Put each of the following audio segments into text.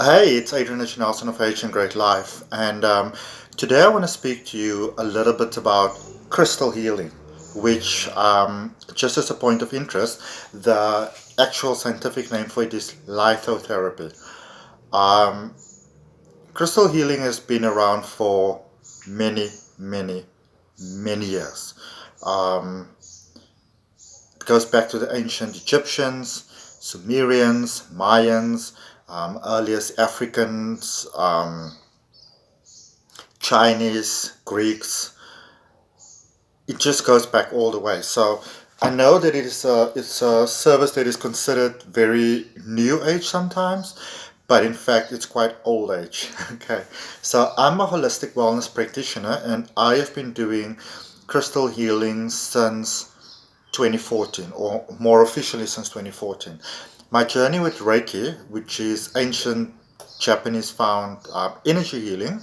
Hey, it's Adrian H of AHN Great Life, and today I want to speak to you a little bit about crystal healing, which, just as a point of interest, the actual scientific name for it is lithotherapy. Um, Crystal healing has been around for many, many, many years. Um, it goes back to the ancient Egyptians, Sumerians, Mayans, earliest Africans. Chinese, Greeks. It just goes back all the way. So I know that it's a service that is considered very new age sometimes, but in fact it's quite old age. Okay, so I'm a holistic wellness practitioner, and I have been doing crystal healing since 2014, or more officially since 2014. My journey with Reiki, which is ancient Japanese found energy healing,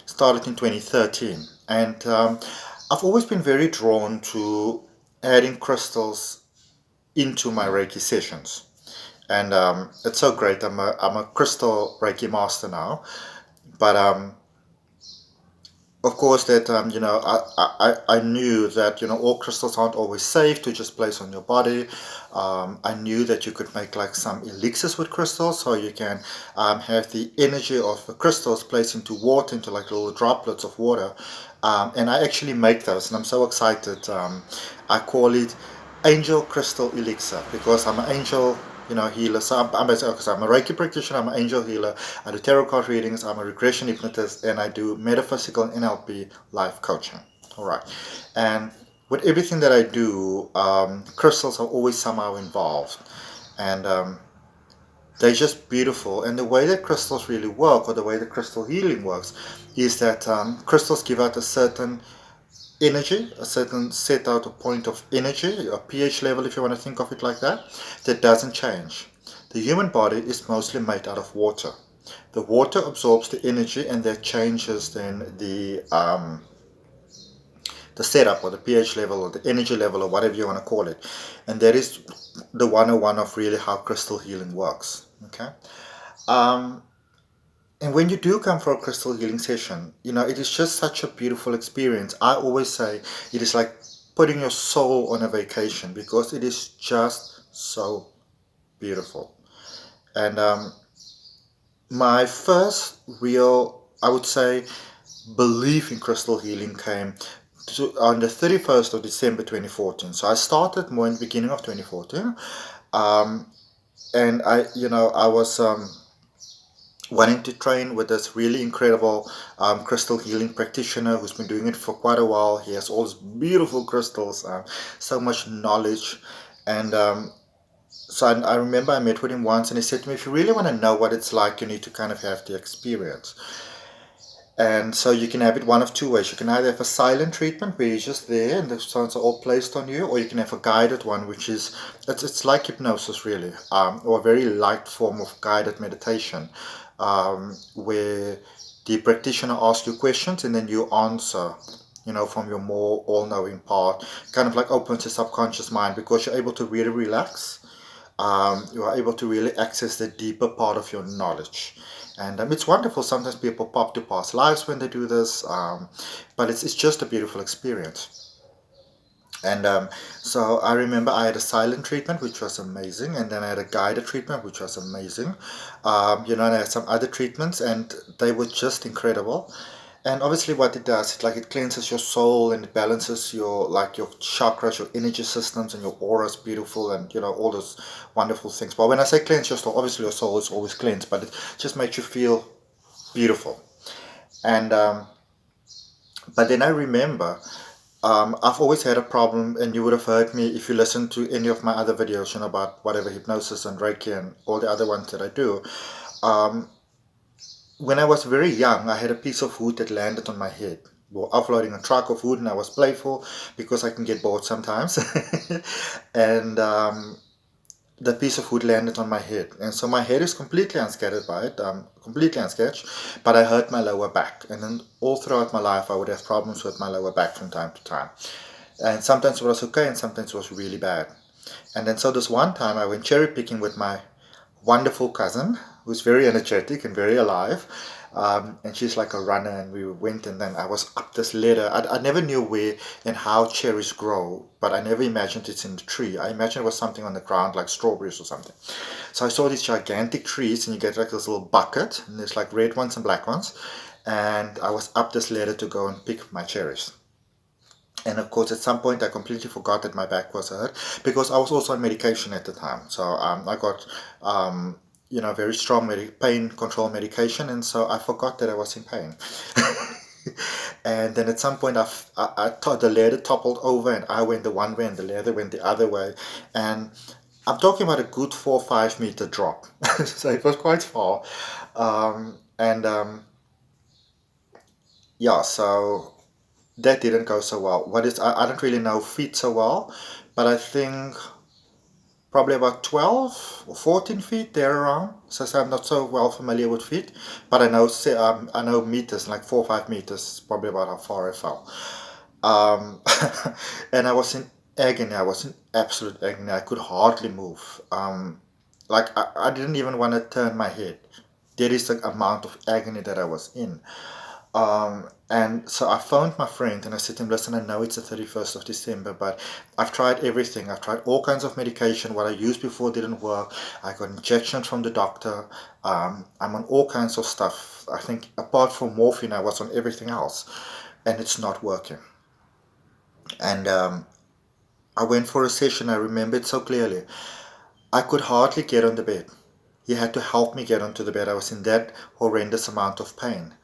started in 2013. And I've always been very drawn to adding crystals into my Reiki sessions. And it's so great. I'm a crystal Reiki master now. But of course, that I knew that all crystals aren't always safe to just place on your body. I knew that you could make like some elixirs with crystals, so you can have the energy of the crystals placed into water, into like little droplets of water. And I actually make those, and I'm so excited. I call it angel crystal elixir because I'm an angel, healer. So I'm basically, because I'm a Reiki practitioner, I'm an angel healer. I do tarot card readings. I'm a regression hypnotist, and I do metaphysical and NLP life coaching. All right, and with everything that I do, crystals are always somehow involved, and they're just beautiful. And the way that crystals really work, or the way that crystal healing works, is that crystals give out a certain energy, a certain set out a point of energy, a pH level, if you want to think of it like that, that doesn't change. The human body is mostly made out of water. The water absorbs the energy, and that changes then the setup, or the pH level, or the energy level, or whatever you want to call it. And that is the 101 of really how crystal healing works. Okay. Um, And when you do come for a crystal healing session, it is just such a beautiful experience. I always say it is like putting your soul on a vacation, because it is just so beautiful. And my first real, I would say, belief in crystal healing came on the 31st of December 2014. So I started more in the beginning of 2014. Um, and I was wanting to train with this really incredible crystal healing practitioner who's been doing it for quite a while. He has all these beautiful crystals, so much knowledge. And so I remember I met with him once, and he said to me, if you really want to know what it's like, you need to kind of have the experience. And so you can have it one of two ways. You can either have a silent treatment where you're just there and the sounds are all placed on you, or you can have a guided one, which is it's like hypnosis really, or a very light form of guided meditation, where the practitioner asks you questions and then you answer, from your more all-knowing part. Kind of like opens your subconscious mind, because you're able to really relax. You are able to really access the deeper part of your knowledge. And it's wonderful. Sometimes people pop to past lives when they do this, but it's just a beautiful experience. And so I remember I had a silent treatment, which was amazing, and then I had a guided treatment, which was amazing. And I had some other treatments, and they were just incredible. And obviously, what it does, it cleanses your soul, and it balances your chakras, your energy systems, and your aura is beautiful, and all those wonderful things. But when I say cleanse your soul, obviously your soul is always cleansed, but it just makes you feel beautiful. And but then I remember, I've always had a problem, and you would have heard me if you listen to any of my other videos, about whatever hypnosis and Reiki and all the other ones that I do. Um, when I was very young, I had a piece of wood that landed on my head. We were offloading a truck of wood, and I was playful because I can get bored sometimes. And the piece of wood landed on my head, and so my head is completely unscathed by it, completely unscathed, but I hurt my lower back. And then all throughout my life, I would have problems with my lower back from time to time. And sometimes it was okay, and sometimes it was really bad. And then so this one time, I went cherry picking with my wonderful cousin, who's very energetic and very alive. And she's like a runner, and we went, and then I was up this ladder. I never knew where and how cherries grow, but I never imagined it's in the tree. I imagined it was something on the ground, like strawberries or something. So I saw these gigantic trees, and you get like this little bucket, and there's like red ones and black ones. And I was up this ladder to go and pick my cherries. And of course, at some point, I completely forgot that my back was hurt because I was also on medication at the time. So I got, very strong pain control medication, and so I forgot that I was in pain. And then at some point, I thought the ladder toppled over, and I went the one way, and the ladder went the other way. And I'm talking about a good 4 or 5 meter drop, so it was quite far. Yeah, so that didn't go so well. I don't really know feet so well, but I think probably about 12 or 14 feet there around. So I'm not so well familiar with feet, but I know meters, like 4 or 5 meters, is probably about how far I fell. Um, and I was in agony. I was in absolute agony. I could hardly move. Like I didn't even want to turn my head. There is the amount of agony that I was in. And so I phoned my friend and I said to him, listen, I know it's the 31st of December, but I've tried everything. I've tried all kinds of medication. What I used before didn't work. I got injections from the doctor. I'm on all kinds of stuff. I think apart from morphine, I was on everything else, and it's not working. And I went for a session. I remember it so clearly. I could hardly get on the bed. He had to help me get onto the bed. I was in that horrendous amount of pain.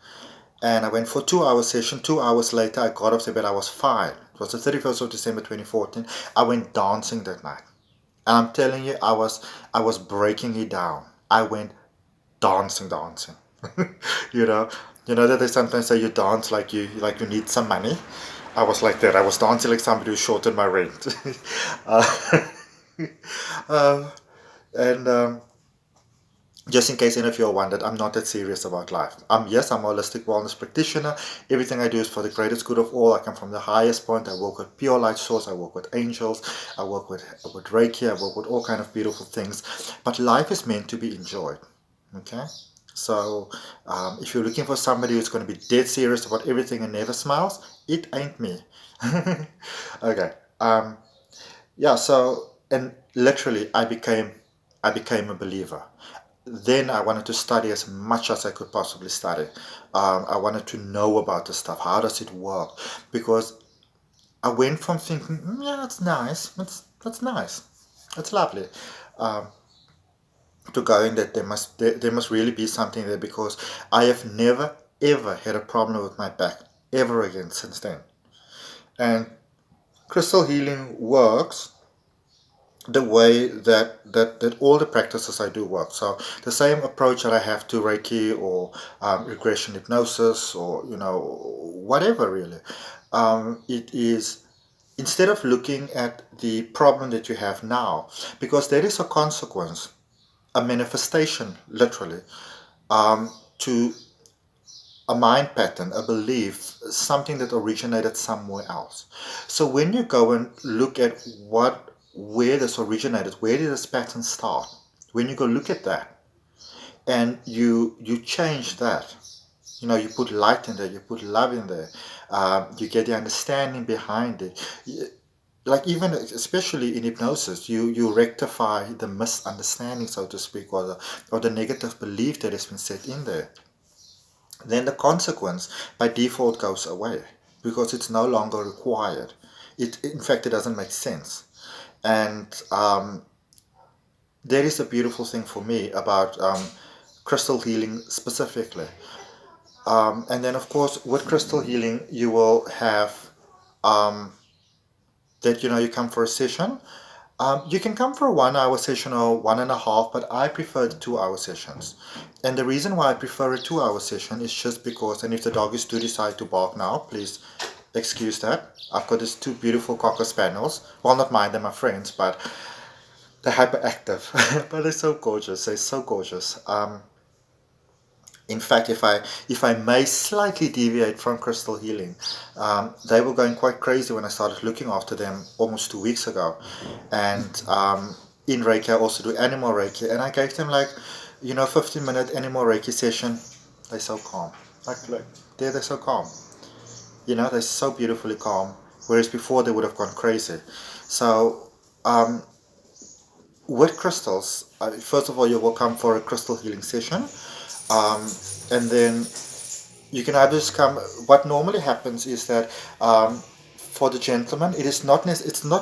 And I went for a 2 hour session. 2 hours later, I got off the bed. I was fine. It was the 31st of December 2014. I went dancing that night. And I'm telling you, I was breaking it down. I went dancing. you know, you know that they sometimes say you dance like you need some money. I was like that. I was dancing like somebody who shorted my rent. uh, uh, and just in case any of you are wondered, I'm not that serious about life. Yes, I'm a holistic wellness practitioner. Everything I do is for the greatest good of all. I come from the highest point. I work with pure light source. I work with angels. I work with Reiki. I work with all kind of beautiful things. But life is meant to be enjoyed. Okay? So if you're looking for somebody who's going to be dead serious about everything and never smiles, it ain't me. Okay. Yeah, so, and literally I became a believer. Then I wanted to study as much as I could possibly study. I wanted to know about the stuff. How does it work? Because I went from thinking, yeah, that's nice. That's nice. That's lovely. Um, to going that there must really be something there because I have never ever had a problem with my back ever again since then. And crystal healing works the way that all the practices I do work. So the same approach that I have to Reiki or regression hypnosis or whatever really. It is instead of looking at the problem that you have now, because there is a consequence, a manifestation, literally, to a mind pattern, a belief, something that originated somewhere else. So when you go and look at where this originated, where did this pattern start? When you go look at that and you change that, you put light in there, you put love in there, you get the understanding behind it. Like even especially in hypnosis, you rectify the misunderstanding, so to speak, or the negative belief that has been set in there. Then the consequence by default goes away because it's no longer required. In fact, it doesn't make sense. And there is a beautiful thing for me about crystal healing specifically. And then, of course, with crystal healing, you will have that you come for a session. You can come for a 1 hour session or 1.5, but I prefer the 2 hour sessions. And the reason why I prefer a 2 hour session is just because, and if the doggies do decide to bark now, please excuse that. I've got these two beautiful Cocker Spaniels. Well, not mine, they're my friends, but they're hyperactive. But they're so gorgeous. They're so gorgeous. In fact, if I may slightly deviate from crystal healing, they were going quite crazy when I started looking after them almost 2 weeks ago. And in Reiki, I also do animal Reiki, and I gave them like 15-minute animal Reiki session, they're so calm. Like they're so calm. They're so beautifully calm. Whereas before they would have gone crazy. So um, with crystals, first of all, you're welcome for a crystal healing session. Um, and then you can either just come. What normally happens is that for the gentleman, it's not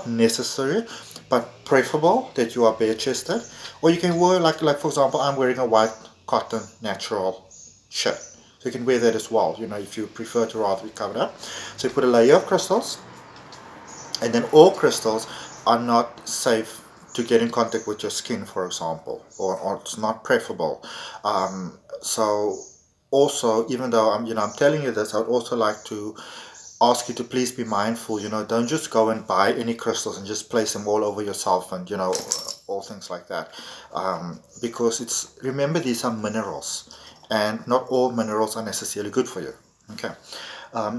necessary, but preferable that you are bare chested, or you can wear like for example, I'm wearing a white cotton natural shirt, so you can wear that as well. If you prefer to rather be covered up, so you put a layer of crystals, and then all crystals are not safe to get in contact with your skin, for example, or it's not preferable. So also, even though I'm telling you this, I would also like to ask you to please be mindful. Don't just go and buy any crystals and just place them all over yourself, and all things like that, because remember, these are minerals, and not all minerals are necessarily good for you. Okay.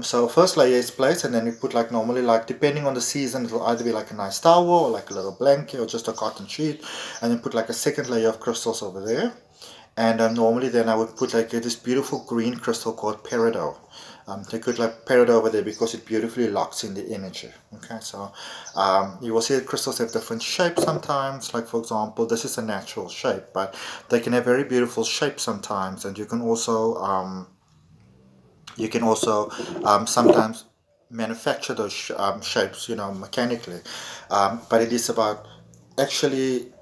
So first layer is placed, and then you put, like, normally, like, depending on the season, it'll either be like a nice towel or like a little blanket or just a cotton sheet, and then put like a second layer of crystals over there. And normally then I would put like this beautiful green crystal called peridot. They could like peridot over there because it beautifully locks in the energy. Okay, so you will see that crystals have different shapes sometimes. Like, for example, this is a natural shape, but they can have very beautiful shapes sometimes, and you can also sometimes manufacture those shapes, mechanically. But it is about actually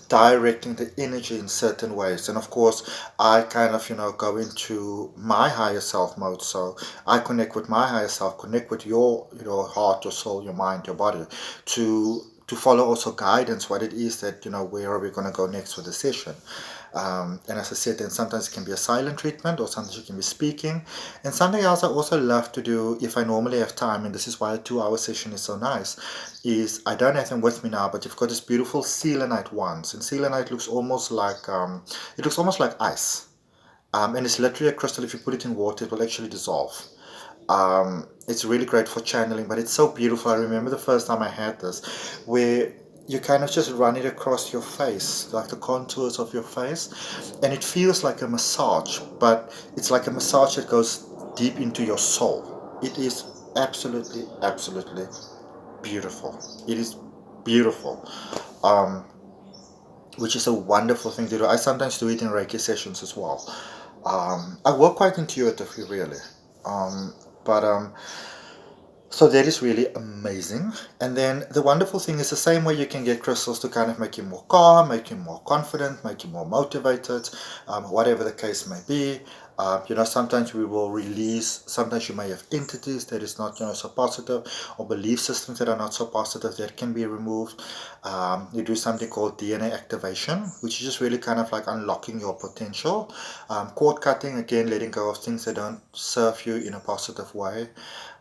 directing the energy in certain ways. And of course, I kind of, go into my higher self mode. So I connect with my higher self, connect with your heart, your soul, your mind, your body, to follow also guidance, what it is that, where are we going to go next with the session. And as I said, then sometimes it can be a silent treatment, or sometimes you can be speaking. And something else I also love to do, if I normally have time, and this is why a 2-hour session is so nice, is I don't have them with me now, but you've got this beautiful selenite wands, and selenite looks almost like ice. And it's literally a crystal. If you put it in water, it will actually dissolve. It's really great for channeling, but it's so beautiful. I remember the first time I had this, where you kind of just run it across your face, like the contours of your face, and it feels like a massage, but it's like a massage that goes deep into your soul. It is absolutely, absolutely beautiful. It is beautiful, um, which is a wonderful thing to do. I sometimes do it in Reiki sessions as well. I work quite intuitively, really. Um, but so that is really amazing. And then the wonderful thing is the same way you can get crystals to kind of make you more calm, make you more confident, make you more motivated, whatever the case may be. Sometimes we will release, sometimes you may have entities that is not, so positive, or belief systems that are not so positive, that can be removed. You do something called DNA activation, which is just really kind of like unlocking your potential. Cord cutting, again, letting go of things that don't serve you in a positive way.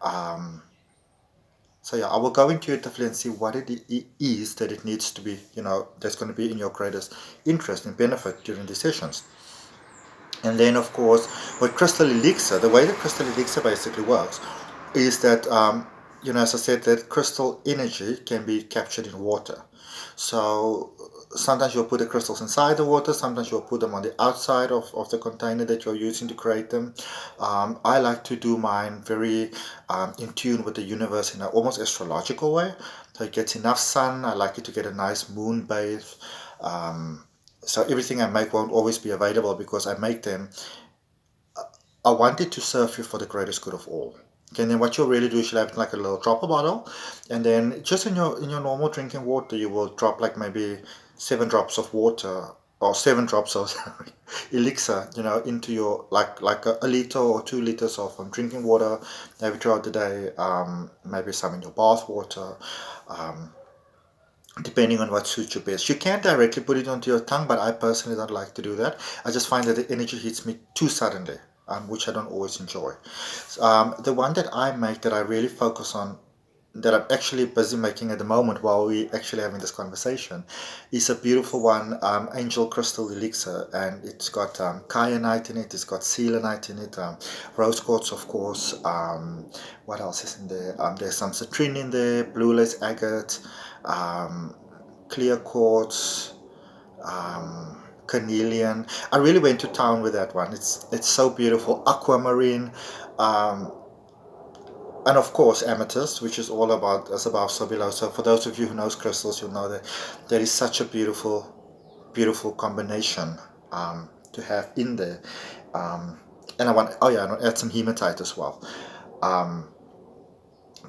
Um, so yeah, I will go intuitively and see what it is that it needs to be, that's going to be in your greatest interest and benefit during the sessions. And then, of course, with crystal elixir, the way the crystal elixir basically works is that, as I said, that crystal energy can be captured in water. So sometimes you'll put the crystals inside the water, sometimes you'll put them on the outside of the container that you're using to create them. I like to do mine very in tune with the universe in an almost astrological way. So it gets enough sun. I like it to get a nice moon bathe. Um, so everything I make won't always be available because I make them. I want it to serve you for the greatest good of all. Okay, and then what you'll really do is you'll have like a little dropper bottle, and then just in your normal drinking water, you will drop like maybe 7 drops of water, or 7 drops of elixir, into your like a liter or 2 liters of drinking water maybe throughout the day. Maybe some in your bath water. Um, Depending on what suits you best. You can directly put it onto your tongue, but I personally don't like to do that. I just find that the energy hits me too suddenly, which I don't always enjoy. The one that I make, that I really focus on, that I'm actually busy making at the moment while we actually having this conversation, is a beautiful one, Angel Crystal Elixir, and it's got kyanite in it, it's got selenite in it, rose quartz, of course. What else is in there? There's some citrine in there, blue lace agate, um, clear quartz, carnelian. I really went to town with that one. It's so beautiful. Aquamarine, um, and of course amethyst, which is all about as above so below. So for those of you who knows crystals, you'll know that there is such a beautiful combination to have in there. And I want, oh yeah, I want to add some hematite as well. Um,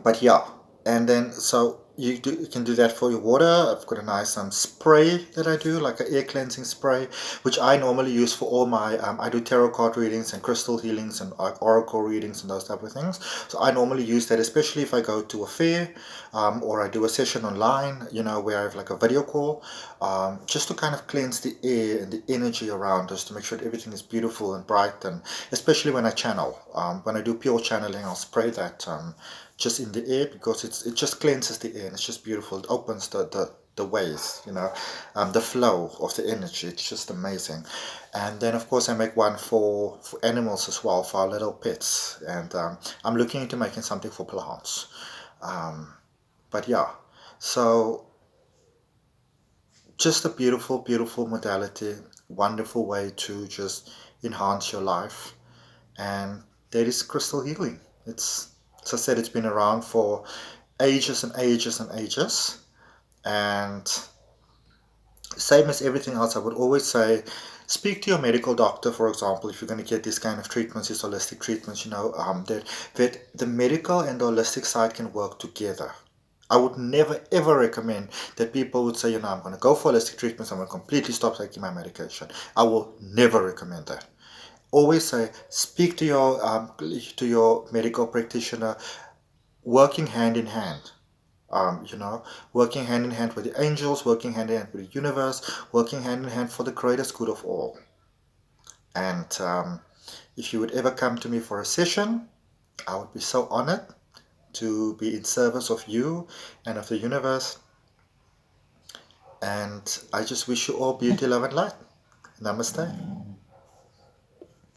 but yeah, and then so you can do that for your water. I've got a nice spray that I do, like an air cleansing spray, which I normally use for all my I do tarot card readings and crystal healings and oracle readings and those type of things. So I normally use that, especially if I go to a fair, or I do a session online, where I have like a video call, just to kind of cleanse the air and the energy around us, to make sure that everything is beautiful and bright. And especially when I channel, when I do pure channeling, I'll spray that just in the air, because it just cleanses the air, and it's just beautiful. It opens the ways, the flow of the energy. It's just amazing. And then of course I make one for animals as well, for our little pets. And I'm looking into making something for plants. But yeah, so just a beautiful modality, wonderful way to just enhance your life. And that is crystal healing. It's, as I said, it's been around for ages and ages and ages. And same as everything else, I would always say, speak to your medical doctor, for example, if you're going to get these kind of treatments, these holistic treatments, that the medical and the holistic side can work together. I would never ever recommend that people would say, I'm going to go for holistic treatments, I'm going to completely stop taking my medication. I will never recommend that. Always say, speak to your medical practitioner, working hand in hand. Working hand in hand with the angels, working hand in hand with the universe, working hand in hand for the greatest good of all. And if you would ever come to me for a session, I would be so honored to be in service of you and of the universe. And I just wish you all beauty, love, and light. Namaste.